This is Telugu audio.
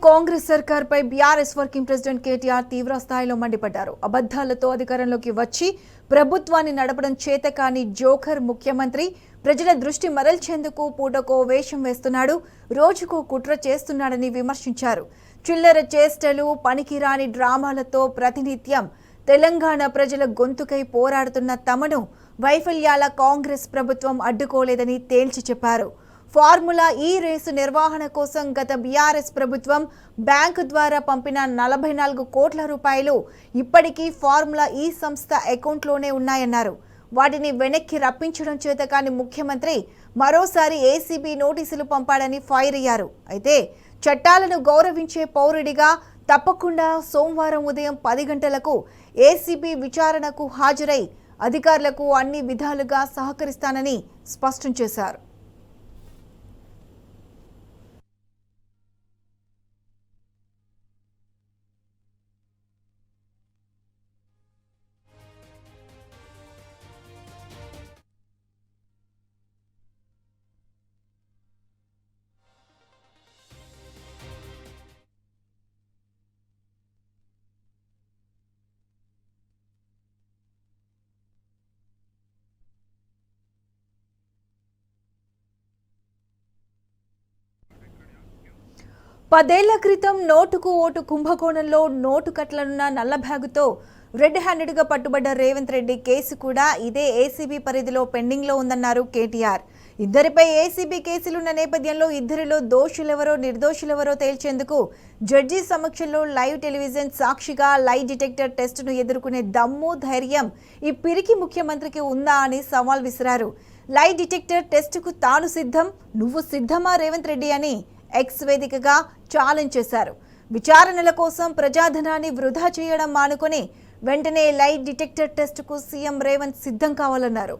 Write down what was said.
కాంగ్రెస్ సర్కార్పై బీఆర్ఎస్ వర్కింగ్ ప్రెసిడెంట్ కేటీఆర్ తీవ్ర స్థాయిలో మండిపడ్డారు. అబద్ధాలతో అధికారంలోకి వచ్చి ప్రభుత్వాన్ని నడపడం చేతకాని జోకర్ ముఖ్యమంత్రి ప్రజల దృష్టి మరల్చేందుకు పూటకో వేషం వేస్తున్నాడు, రోజుకో కుట్ర చేస్తున్నాడని విమర్శించారు. చిల్లర చేష్టలు, పనికిరాని డ్రామాలతో ప్రతినిత్యం తెలంగాణ ప్రజల గొంతుకై పోరాడుతున్న తమను వైఫల్యాల కాంగ్రెస్ ప్రభుత్వం అడ్డుకోలేదని తేల్చి చెప్పారు. ఫార్ములా ఈ రేసు నిర్వహణ కోసం గత బీఆర్ఎస్ ప్రభుత్వం బ్యాంకు ద్వారా పంపిన 44 కోట్ల రూపాయలు ఇప్పటికీ ఫార్ములా ఈ సంస్థ అకౌంట్లోనే ఉన్నాయన్నారు. వాటిని వెనక్కి రప్పించడం చేతకాని ముఖ్యమంత్రి మరోసారి ఏసీబీ నోటీసులు పంపాడని ఫైర్ అయ్యారు. అయితే చట్టాలను గౌరవించే పౌరుడిగా తప్పకుండా సోమవారం ఉదయం 10 గంటలకు ఏసీబీ విచారణకు హాజరై అధికారులకు అన్ని విధాలుగా సహకరిస్తానని స్పష్టం చేశారు. పదేళ్ల క్రితం నోటుకు ఓటు కుంభకోణంలో నోటు కట్లనున్న నల్ల బ్యాగుతో రెడ్ హ్యాండెడ్గా పట్టుబడ్డ రేవంత్ రెడ్డి కేసు కూడా ఇదే ఏసీబీ పరిధిలో పెండింగ్లో ఉందన్నారు కేటీఆర్. ఇద్దరిపై ఏసీబీ కేసులున్న నేపథ్యంలో ఇద్దరిలో దోషులెవరో నిర్దోషులెవరో తేల్చేందుకు జడ్జి సమక్షంలో లైవ్ టెలివిజన్ సాక్షిగా లై డిటెక్టర్ టెస్టును ఎదుర్కొనే దమ్ము, ధైర్యం ఈ పిరికి ముఖ్యమంత్రికి ఉందా అని సవాల్ విసిరారు. లై డిటెక్టర్ టెస్టుకు తాను సిద్ధం, నువ్వు సిద్ధమా రేవంత్ రెడ్డి అని ఎక్స్ వేదికగా ఛాలెంజ్ చేశారు. విచారణల కోసం ప్రజాధనాన్ని వృధా చేయడం మానుకొని వెంటనే లై డిటెక్టర్ టెస్టుకు సీఎం రేవంత్ సిద్ధం కావాలన్నారు.